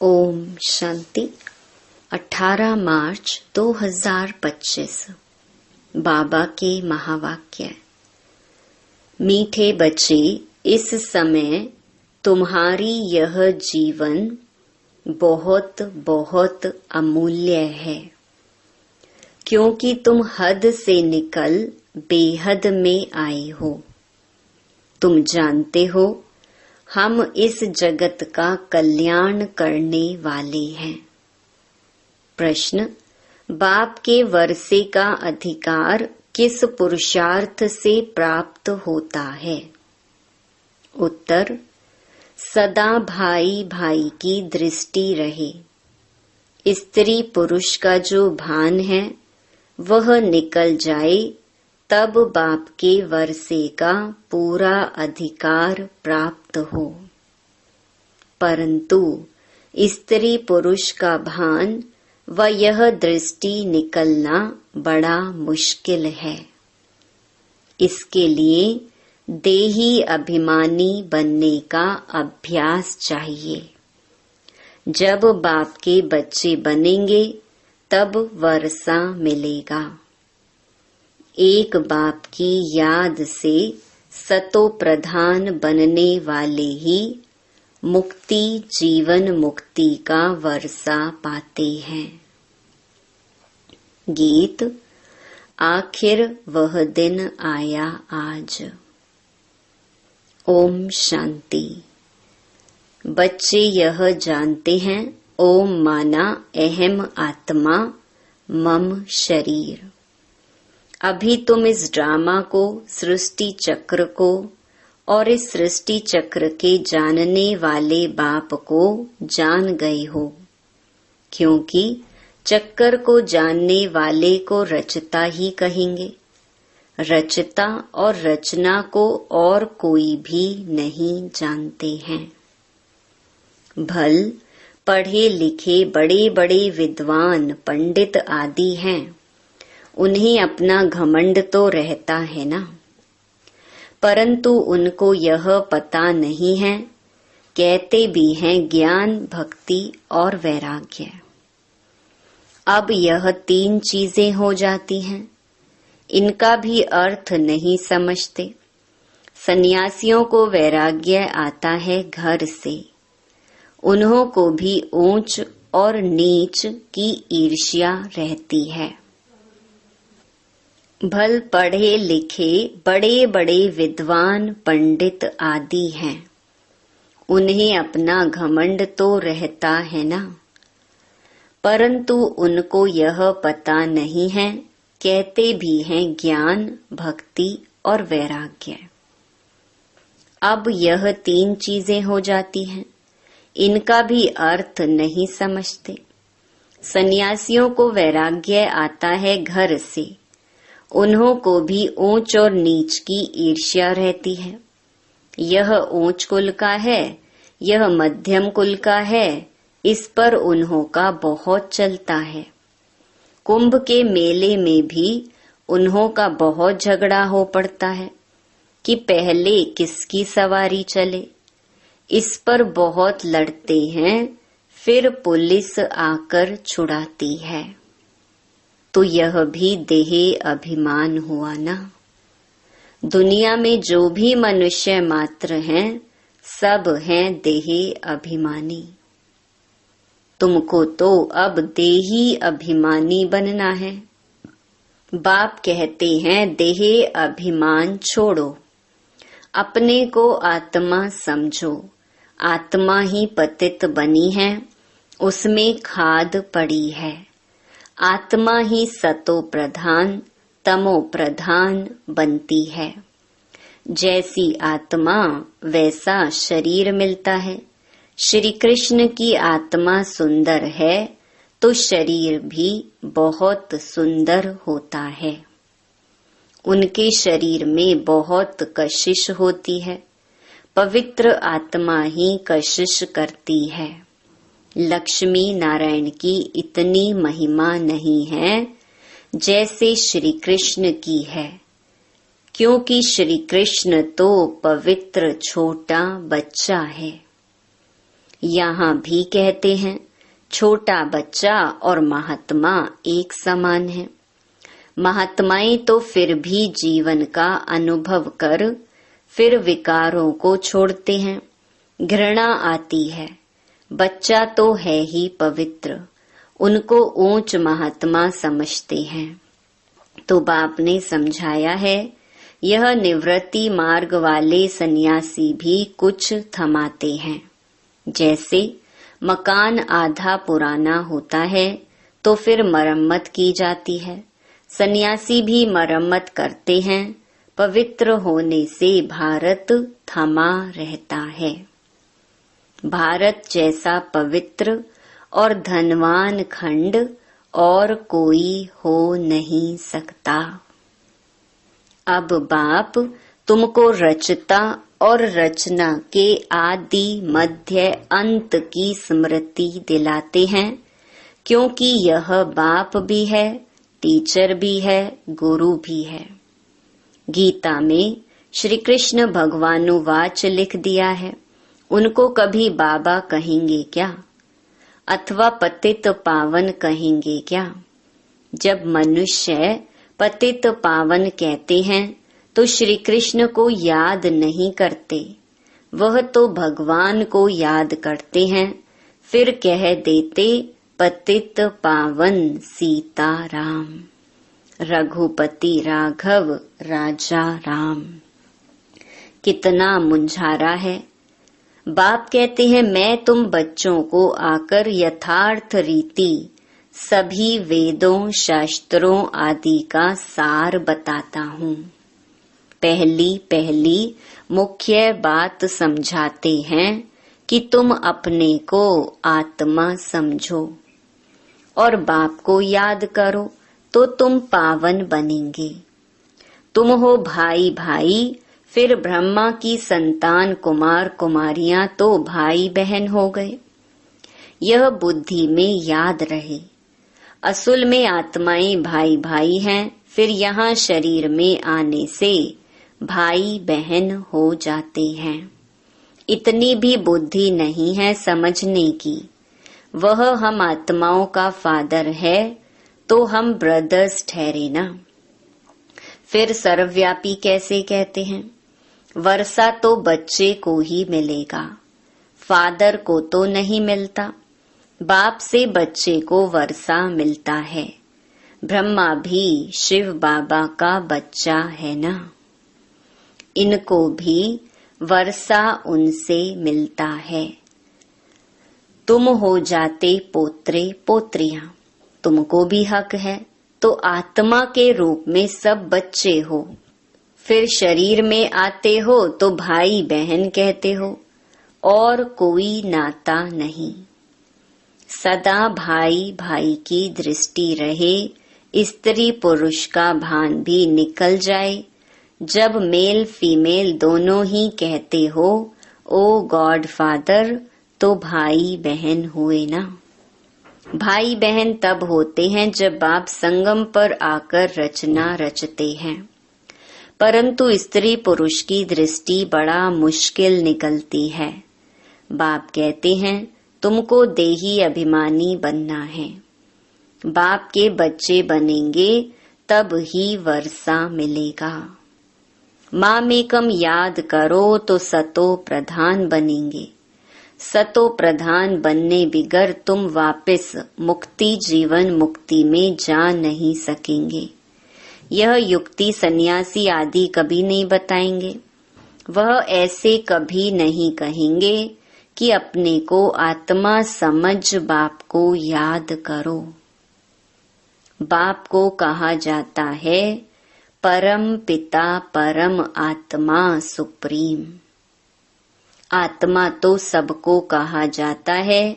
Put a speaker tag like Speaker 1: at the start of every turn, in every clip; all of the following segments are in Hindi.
Speaker 1: ओम शांति। 18 मार्च 2025 बाबा के महावाक्य। मीठे बच्चे, इस समय तुम्हारी यह जीवन बहुत बहुत अमूल्य है, क्योंकि तुम हद से निकल बेहद में आए हो। तुम जानते हो, हम इस जगत का कल्याण करने वाले हैं। प्रश्न: बाप के वर्षे का अधिकार किस पुरुषार्थ से प्राप्त होता है? उत्तर: सदा भाई भाई की दृष्टि रहे। स्त्री पुरुष का जो भान है वह निकल जाए, तब बाप के वर्षे का पूरा अधिकार प्राप्त हो। परंतु स्त्री पुरुष का भान व यह दृष्टि निकलना बड़ा मुश्किल है। इसके लिए देही अभिमानी बनने का अभ्यास चाहिए। जब बाप के बच्चे बनेंगे तब वर्षा मिलेगा। एक बाप की याद से सतो प्रधान बनने वाले ही मुक्ति जीवन मुक्ति का वर्षा पाते हैं। गीत: आखिर वह दिन आया आज। ओम शांति। बच्चे यह जानते हैं, ओम माना अहम आत्मा मम शरीर। अभी तुम इस ड्रामा को, सृष्टि चक्र को और इस सृष्टि चक्र के जानने वाले बाप को जान गए हो, क्योंकि चक्कर को जानने वाले को रचता ही कहेंगे। रचता और रचना को और कोई भी नहीं जानते हैं। भल पढ़े लिखे बड़े बड़े विद्वान पंडित आदि हैं, उन्हें अपना घमंड तो रहता है ना, परंतु उनको यह पता नहीं है। कहते भी हैं ज्ञान, भक्ति और वैराग्य। अब यह 3 चीजें हो जाती हैं, इनका भी अर्थ नहीं समझते। सन्यासियों को वैराग्य आता है घर से, उन्हों को भी ऊंच और नीच की ईर्ष्या रहती है। भल पढ़े लिखे बड़े बड़े विद्वान पंडित आदि हैं, उन्हें अपना घमंड तो रहता है ना, परंतु उनको यह पता नहीं है। कहते भी हैं ज्ञान, भक्ति और वैराग्य। अब यह 3 चीजें हो जाती हैं, इनका भी अर्थ नहीं समझते। सन्यासियों को वैराग्य आता है घर से, उन्हों को भी ऊंच और नीच की ईर्ष्या रहती है। यह ऊंच कुल का है, यह मध्यम कुल का है, इस पर उन्हों का बहुत चलता है। कुंभ के मेले में भी उन्हों का बहुत झगड़ा हो पड़ता है कि पहले किसकी सवारी चले। इस पर बहुत लड़ते हैं, फिर पुलिस आकर छुड़ाती है। तो यह भी देहे अभिमान हुआ ना। दुनिया में जो भी मनुष्य मात्र हैं, सब हैं देहे अभिमानी। तुमको तो अब देही अभिमानी बनना है। बाप कहते हैं देहे अभिमान छोड़ो, अपने को आत्मा समझो। आत्मा ही पतित बनी है, उसमें खाद पड़ी है। आत्मा ही सतो प्रधान तमो प्रधान बनती है। जैसी आत्मा वैसा शरीर मिलता है। श्री कृष्ण की आत्मा सुंदर है तो शरीर भी बहुत सुंदर होता है। उनके शरीर में बहुत कशिश होती है। पवित्र आत्मा ही कशिश करती है। लक्ष्मी नारायण की इतनी महिमा नहीं है जैसे श्री कृष्ण की है, क्योंकि श्री कृष्ण तो पवित्र छोटा बच्चा है। यहाँ भी कहते हैं छोटा बच्चा और महात्मा एक समान है। महात्माएं तो फिर भी जीवन का अनुभव कर फिर विकारों को छोड़ते हैं। घृणा आती है, बच्चा तो है ही पवित्र, उनको ऊंच महात्मा समझते हैं। तो बाप ने समझाया है, यह निवृत्ति मार्ग वाले सन्यासी भी कुछ थमाते हैं। जैसे मकान आधा पुराना होता है तो फिर मरम्मत की जाती है, सन्यासी भी मरम्मत करते हैं। पवित्र होने से भारत थमा रहता है। भारत जैसा पवित्र और धनवान खंड और कोई हो नहीं सकता। अब बाप तुमको रचता और रचना के आदि मध्य अंत की स्मृति दिलाते हैं, क्योंकि यह बाप भी है, टीचर भी है, गुरु भी है। गीता में श्री कृष्ण भगवानुवाच लिख दिया है, उनको कभी बाबा कहेंगे क्या, अथवा पतित पावन कहेंगे क्या। जब मनुष्य पतित पावन कहते हैं तो श्री कृष्ण को याद नहीं करते, वह तो भगवान को याद करते हैं। फिर कह देते पतित पावन सीताराम, रघुपति राघव राजा राम। कितना मुंझारा है। बाप कहते हैं मैं तुम बच्चों को आकर यथार्थ रीति सभी वेदों शास्त्रों आदि का सार बताता हूँ। पहली मुख्य बात समझाते हैं कि तुम अपने को आत्मा समझो और बाप को याद करो तो तुम पावन बनेंगे। तुम हो भाई भाई, फिर ब्रह्मा की संतान कुमार कुमारियां तो भाई बहन हो गए। यह बुद्धि में याद रहे। असल में आत्माएं भाई भाई हैं, फिर यहाँ शरीर में आने से भाई बहन हो जाते हैं। इतनी भी बुद्धि नहीं है समझने की। वह हम आत्माओं का फादर है तो हम ब्रदर्स ठहरे ना। फिर सर्वव्यापी कैसे कहते हैं? वर्षा तो बच्चे को ही मिलेगा, फादर को तो नहीं मिलता। बाप से बच्चे को वर्षा मिलता है। ब्रह्मा भी शिव बाबा का बच्चा है ना। इनको भी वर्षा उनसे मिलता है। तुम हो जाते पोत्रे पोत्रियां, तुमको भी हक है। तो आत्मा के रूप में सब बच्चे हो, फिर शरीर में आते हो तो भाई बहन कहते हो, और कोई नाता नहीं। सदा भाई भाई की दृष्टि रहे, स्त्री पुरुष का भान भी निकल जाए। जब मेल फीमेल दोनों ही कहते हो ओ गॉड फादर, तो भाई बहन हुए ना। भाई बहन तब होते हैं जब बाप संगम पर आकर रचना रचते हैं, परंतु स्त्री पुरुष की दृष्टि बड़ा मुश्किल निकलती है। बाप कहते हैं तुमको देही अभिमानी बनना है। बाप के बच्चे बनेंगे तब ही वर्षा मिलेगा। मामेकम याद करो तो सतो प्रधान बनेंगे। सतो प्रधान बनने बिगर तुम वापस मुक्ति जीवन मुक्ति में जा नहीं सकेंगे। यह युक्ति सन्यासी आदि कभी नहीं बताएंगे। वह ऐसे कभी नहीं कहेंगे कि अपने को आत्मा समझ बाप को याद करो। बाप को कहा जाता है परम पिता परम आत्मा सुप्रीम। आत्मा तो सबको कहा जाता है,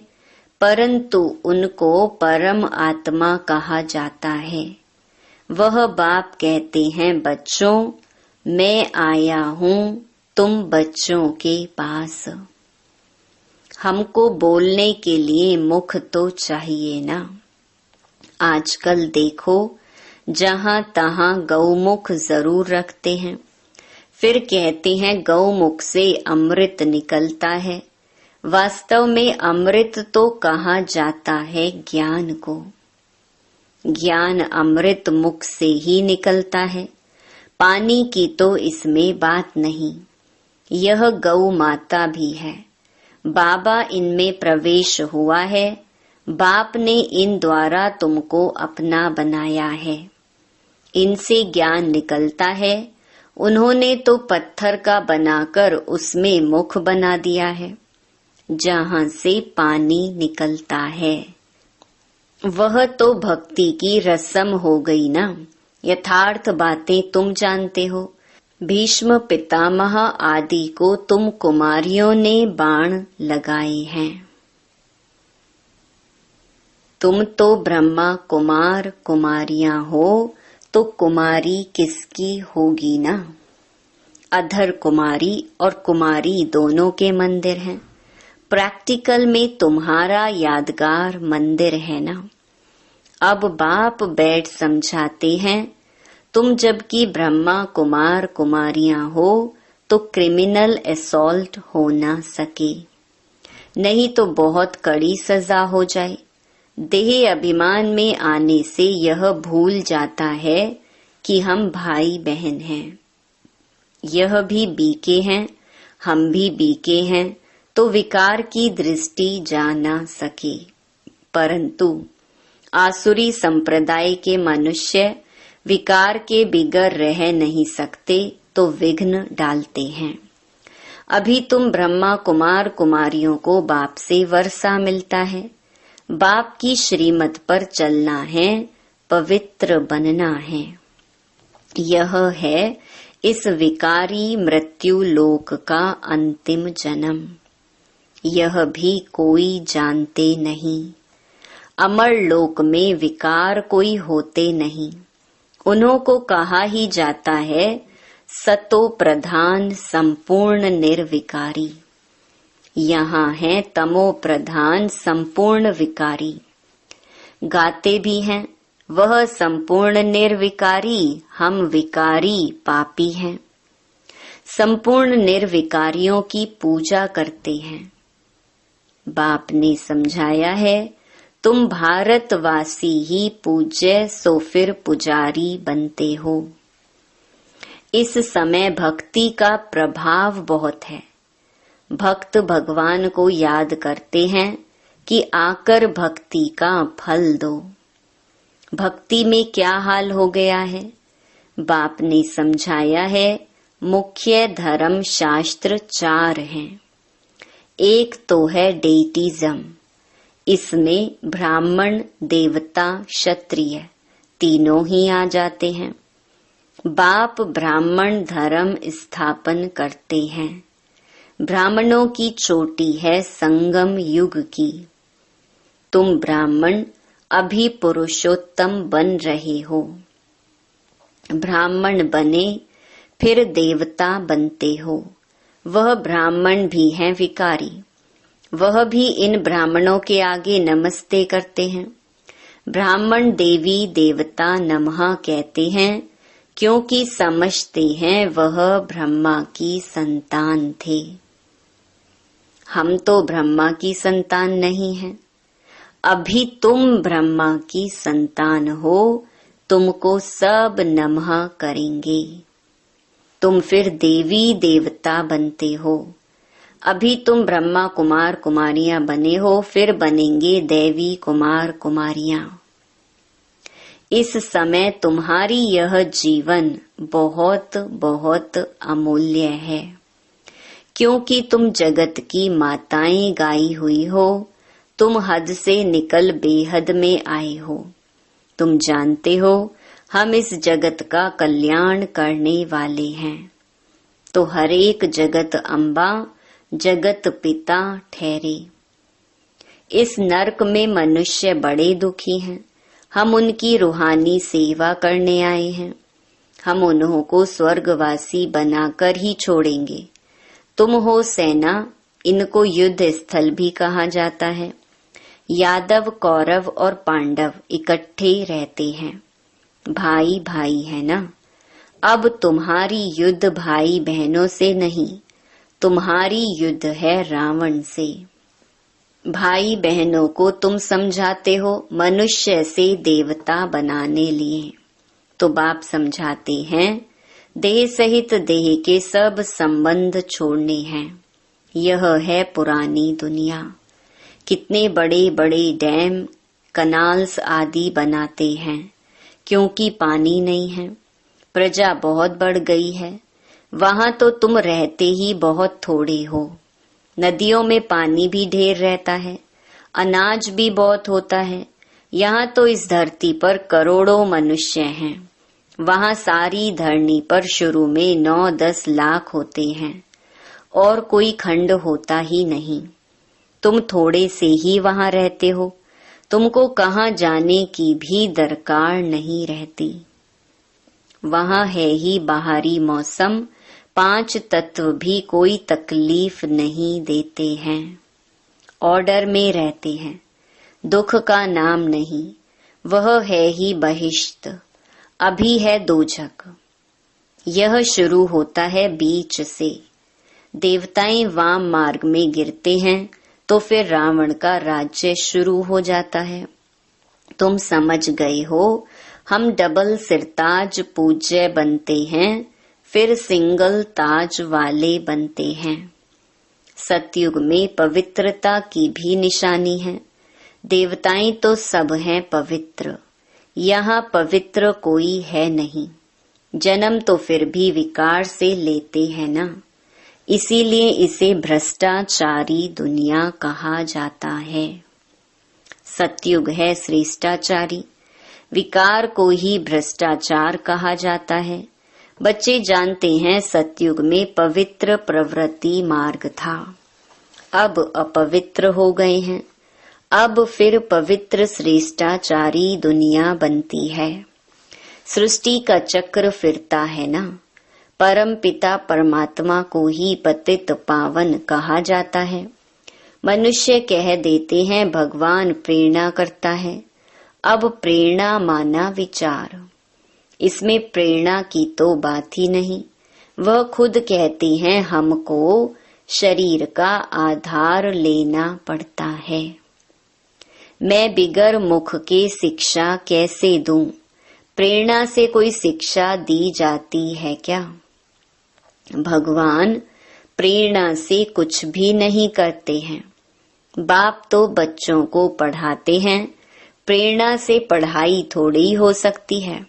Speaker 1: परंतु उनको परम आत्मा कहा जाता है। वह बाप कहते हैं बच्चों, मैं आया हूँ तुम बच्चों के पास। हमको बोलने के लिए मुख तो चाहिए ना। आजकल देखो जहाँ तहाँ गौमुख जरूर रखते हैं, फिर कहते हैं गौमुख से अमृत निकलता है। वास्तव में अमृत तो कहा जाता है ज्ञान को। ज्ञान अमृत मुख से ही निकलता है, पानी की तो इसमें बात नहीं। यह गौ माता भी है, बाबा इनमें प्रवेश हुआ है, बाप ने इन द्वारा तुमको अपना बनाया है। इनसे ज्ञान निकलता है, उन्होंने तो पत्थर का बनाकर उसमें मुख बना दिया है, जहाँ से पानी निकलता है। वह तो भक्ति की रस्म हो गई ना। यथार्थ बातें तुम जानते हो। भीष्म पितामह आदि को तुम कुमारियों ने बाण लगाए हैं। तुम तो ब्रह्मा कुमार कुमारियां हो, तो कुमारी किसकी होगी ना। अधर कुमारी और कुमारी दोनों के मंदिर हैं। प्रैक्टिकल में तुम्हारा यादगार मंदिर है ना। अब बाप बैठ समझाते हैं, तुम जबकि ब्रह्मा कुमार कुमारियां हो तो क्रिमिनल असॉल्ट हो ना सके, नहीं तो बहुत कड़ी सजा हो जाए। देह अभिमान में आने से यह भूल जाता है कि हम भाई बहन हैं। यह भी बीके हैं, हम भी बीके हैं, तो विकार की दृष्टि जा ना सके। परंतु आसुरी संप्रदाय के मनुष्य विकार के बिगर रह नहीं सकते, तो विघ्न डालते हैं। अभी तुम ब्रह्मा कुमार कुमारियों को बाप से वर्षा मिलता है। बाप की श्रीमत पर चलना है, पवित्र बनना है। यह है इस विकारी मृत्यु लोक का अंतिम जन्म। यह भी कोई जानते नहीं। अमर लोक में विकार कोई होते नहीं। उन्हों को कहा ही जाता है सतो प्रधान संपूर्ण निर्विकारी। यहाँ है तमो प्रधान संपूर्ण विकारी। गाते भी हैं वह संपूर्ण निर्विकारी, हम विकारी पापी हैं। संपूर्ण निर्विकारियों की पूजा करते हैं। बाप ने समझाया है, तुम भारतवासी ही पूज्य, सो फिर पुजारी बनते हो। इस समय भक्ति का प्रभाव बहुत है। भक्त भगवान को याद करते हैं कि आकर भक्ति का फल दो। भक्ति में क्या हाल हो गया है, बाप ने समझाया है। मुख्य धर्म शास्त्र 4 हैं। एक तो है डेटिज्म, इसमें ब्राह्मण देवता क्षत्रिय तीनों ही आ जाते हैं। बाप ब्राह्मण धर्म स्थापन करते हैं। ब्राह्मणों की चोटी है संगम युग की। तुम ब्राह्मण अभी पुरुषोत्तम बन रहे हो। ब्राह्मण बने फिर देवता बनते हो। वह ब्राह्मण भी हैं विकारी। वह भी इन ब्राह्मणों के आगे नमस्ते करते हैं। ब्राह्मण देवी देवता नमः कहते हैं, क्योंकि समझते हैं वह ब्रह्मा की संतान थे। हम तो ब्रह्मा की संतान नहीं हैं। अभी तुम ब्रह्मा की संतान हो, तुमको सब नमः करेंगे। तुम फिर देवी देवता बनते हो। अभी तुम ब्रह्मा कुमार कुमारियां बने हो, फिर बनेंगे देवी कुमार कुमारियां। इस समय तुम्हारी यह जीवन बहुत बहुत अमूल्य है, क्योंकि तुम जगत की माताएं गाई हुई हो। तुम हद से निकल बेहद में आए हो। तुम जानते हो हम इस जगत का कल्याण करने वाले हैं, तो हर एक जगत अम्बा जगत पिता ठहरे। इस नरक में मनुष्य बड़े दुखी हैं। हम उनकी रूहानी सेवा करने आए हैं। हम उन्हों को स्वर्गवासी बनाकर ही छोड़ेंगे। तुम हो सेना, इनको युद्ध स्थल भी कहा जाता है। यादव कौरव और पांडव इकट्ठे रहते हैं। भाई भाई है ना। अब तुम्हारी युद्ध भाई बहनों से नहीं, तुम्हारी युद्ध है रावण से। भाई बहनों को तुम समझाते हो मनुष्य से देवता बनाने लिए, तो बाप समझाते हैं देह सहित देह के सब संबंध छोड़ने हैं। यह है पुरानी दुनिया। कितने बड़े बड़े डैम, कनाल्स आदि बनाते हैं, क्योंकि पानी नहीं है। प्रजा बहुत बढ़ गई है, वहां तो तुम रहते ही बहुत थोड़े हो। नदियों में पानी भी ढेर रहता है, अनाज भी बहुत होता है। यहाँ तो इस धरती पर करोड़ों मनुष्य हैं, वहाँ सारी धरनी पर शुरू में 9-10 लाख होते हैं और कोई खंड होता ही नहीं। तुम थोड़े से ही वहाँ रहते हो, तुमको कहाँ जाने की भी दरकार नहीं रहती। वहाँ है ही बाहरी मौसम, 5 तत्व भी कोई तकलीफ नहीं देते हैं, ऑर्डर में रहते हैं। दुख का नाम नहीं, वह है ही बहिष्त, अभी है दोजक। यह शुरू होता है बीच से। देवताएं वाम मार्ग में गिरते हैं तो फिर रावण का राज्य शुरू हो जाता है। तुम समझ गए हो, हम डबल सिरताज पूज्य बनते हैं, फिर सिंगल ताज वाले बनते हैं। सतयुग में पवित्रता की भी निशानी है। देवताएं तो सब हैं पवित्र, यहाँ पवित्र कोई है नहीं। जन्म तो फिर भी विकार से लेते हैं ना, इसीलिए इसे भ्रष्टाचारी दुनिया कहा जाता है। सतयुग है श्रेष्ठाचारी, विकार को ही भ्रष्टाचार कहा जाता है। बच्चे जानते हैं सतयुग में पवित्र प्रवृत्ति मार्ग था, अब अपवित्र हो गए हैं। अब फिर पवित्र श्रेष्ठाचारी दुनिया बनती है। सृष्टि का चक्र फिरता है ना। परम पिता परमात्मा को ही पतित पावन कहा जाता है। मनुष्य कह देते हैं भगवान प्रेरणा करता है। अब प्रेरणा माना विचार, इसमें प्रेरणा की तो बात ही नहीं। वह खुद कहते हैं हमको शरीर का आधार लेना पड़ता है। मैं बिगर मुख के शिक्षा कैसे दूं? प्रेरणा से कोई शिक्षा दी जाती है क्या? भगवान प्रेरणा से कुछ भी नहीं करते हैं। बाप तो बच्चों को पढ़ाते हैं, प्रेरणा से पढ़ाई थोड़ी हो सकती है।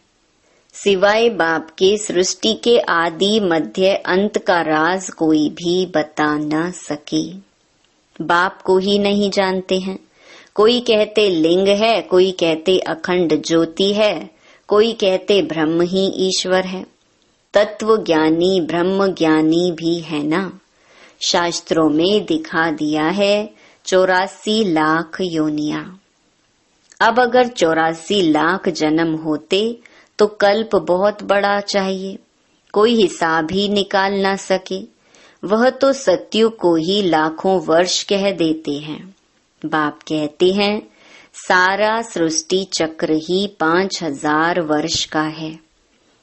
Speaker 1: सिवाय बाप के सृष्टि के आदि मध्य अंत का राज कोई भी बता न सके। बाप को ही नहीं जानते हैं। कोई कहते लिंग है, कोई कहते अखंड ज्योति है, कोई कहते ब्रह्म ही ईश्वर है। तत्व ज्ञानी ब्रह्म ज्ञानी भी है ना। शास्त्रों में दिखा दिया है 84 लाख योनियां। अब अगर 84 लाख जन्म होते तो कल्प बहुत बड़ा चाहिए, कोई हिसाब ही निकाल ना सके। वह तो सतयुग को ही लाखों वर्ष कह देते हैं। बाप कहते हैं सारा सृष्टि चक्र ही 5000 वर्ष का है।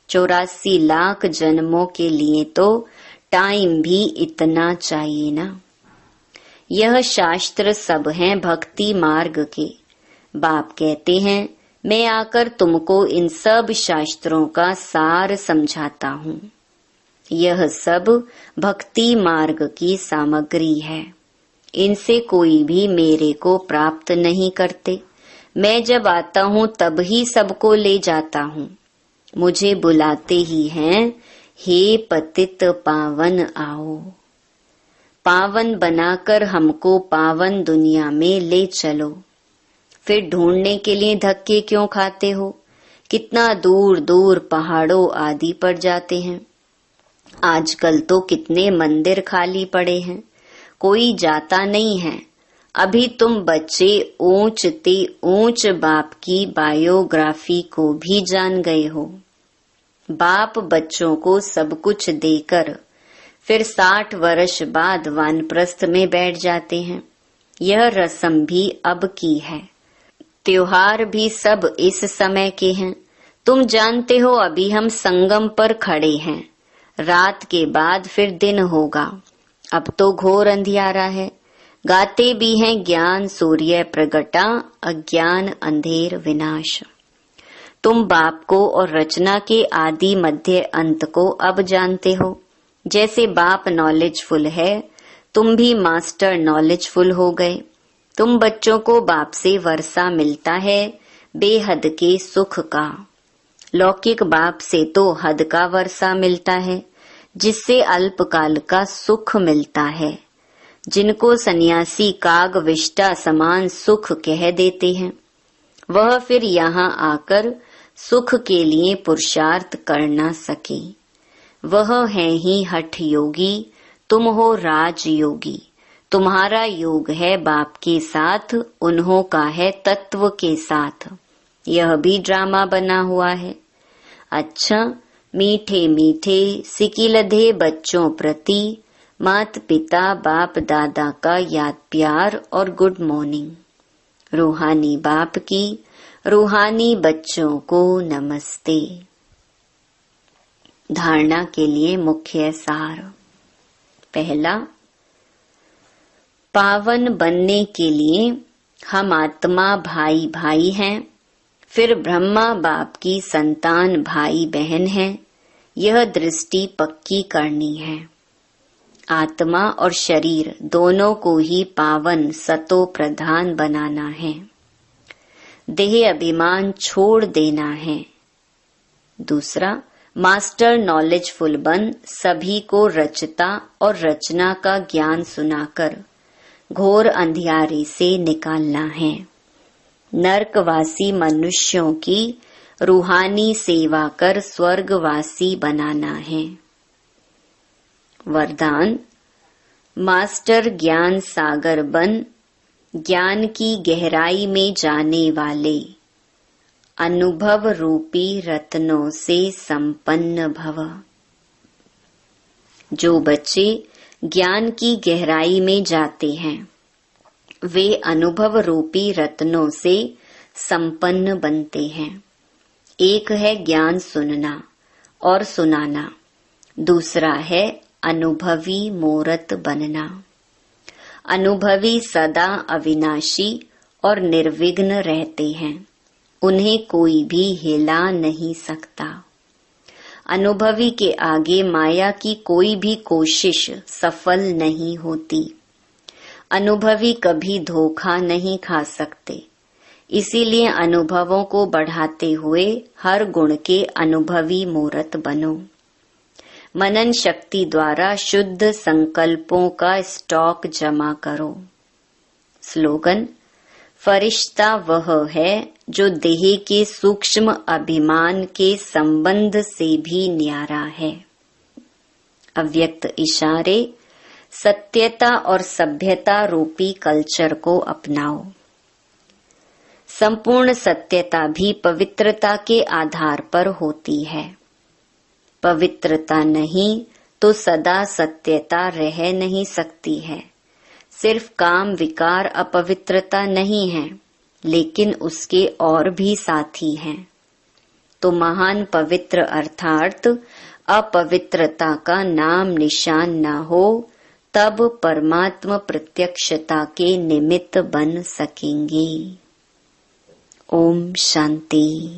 Speaker 1: 84 लाख जन्मों के लिए तो टाइम भी इतना चाहिए ना। यह शास्त्र सब हैं भक्ति मार्ग के। बाप कहते हैं मैं आकर तुमको इन सब शास्त्रों का सार समझाता हूँ। यह सब भक्ति मार्ग की सामग्री है। इनसे कोई भी मेरे को प्राप्त नहीं करते। मैं जब आता हूँ तब ही सबको ले जाता हूँ। मुझे बुलाते ही हैं, हे पतित पावन आओ। पावन बनाकर हमको पावन दुनिया में ले चलो। फिर ढूंढने के लिए धक्के क्यों खाते हो? कितना दूर दूर पहाड़ों आदि पर जाते हैं। आजकल तो कितने मंदिर खाली पड़े हैं, कोई जाता नहीं है। अभी तुम बच्चे ऊंच ते ऊंच बाप की बायोग्राफी को भी जान गए हो। बाप बच्चों को सब कुछ देकर फिर 60 वर्ष बाद वानप्रस्थ में बैठ जाते हैं। यह रस्म भी अब की है। त्योहार भी सब इस समय के हैं। तुम जानते हो अभी हम संगम पर खड़े हैं। रात के बाद फिर दिन होगा। अब तो घोर अंधियारा है। गाते भी हैं ज्ञान सूर्य प्रगटा, अज्ञान अंधेर विनाश। तुम बाप को और रचना के आदि मध्य अंत को अब जानते हो। जैसे बाप नॉलेजफुल है, तुम भी मास्टर नॉलेजफुल हो गए। तुम बच्चों को बाप से वर्षा मिलता है बेहद के सुख का। लौकिक बाप से तो हद का वर्षा मिलता है, जिससे अल्पकाल का सुख मिलता है, जिनको सन्यासी काग विष्टा समान सुख कह देते हैं। वह फिर यहाँ आकर सुख के लिए पुरुषार्थ कर ना सके। वह है ही हठ योगी, तुम हो राज योगी। तुम्हारा योग है बाप के साथ, उन्हों का है तत्व के साथ। यह भी ड्रामा बना हुआ है। अच्छा, मीठे मीठे सिकिलधे बच्चों प्रति मात पिता बाप दादा का याद प्यार और गुड मॉर्निंग। रूहानी बाप की रूहानी बच्चों को नमस्ते। धारणा के लिए मुख्य सार। पहला, पावन बनने के लिए हम आत्मा भाई भाई हैं, फिर ब्रह्मा बाप की संतान भाई बहन हैं। यह दृष्टि पक्की करनी है। आत्मा और शरीर दोनों को ही पावन सतो प्रधान बनाना है। देह अभिमान छोड़ देना है। दूसरा, मास्टर नॉलेजफुल बन सभी को रचता और रचना का ज्ञान सुनाकर घोर अंधियारे से निकालना है। नरकवासी मनुष्यों की रूहानी सेवा कर स्वर्गवासी बनाना है। वरदान, मास्टर ज्ञान सागर बन ज्ञान की गहराई में जाने वाले, अनुभव रूपी रत्नों से संपन्न भव। जो बच्चे ज्ञान की गहराई में जाते हैं, वे अनुभव रूपी रत्नों से संपन्न बनते हैं। एक है ज्ञान सुनना और सुनाना, दूसरा है अनुभवी मूरत बनना। अनुभवी सदा अविनाशी और निर्विघ्न रहते हैं, उन्हें कोई भी हिला नहीं सकता। अनुभवी के आगे माया की कोई भी कोशिश सफल नहीं होती। अनुभवी कभी धोखा नहीं खा सकते। इसीलिए अनुभवों को बढ़ाते हुए हर गुण के अनुभवी मूरत बनो। मनन शक्ति द्वारा शुद्ध संकल्पों का स्टॉक जमा करो। स्लोगन, फरिश्ता वह है जो देह के सूक्ष्म अभिमान के संबंध से भी न्यारा है। अव्यक्त इशारे, सत्यता और सभ्यता रूपी कल्चर को अपनाओ। संपूर्ण सत्यता भी पवित्रता के आधार पर होती है। पवित्रता नहीं तो सदा सत्यता रह नहीं सकती है। सिर्फ काम विकार अपवित्रता नहीं है, लेकिन उसके और भी साथी हैं। तो महान पवित्र अर्थात अपवित्रता का नाम निशान न हो, तब परमात्मा प्रत्यक्षता के निमित्त बन सकेंगे। ओम शांति।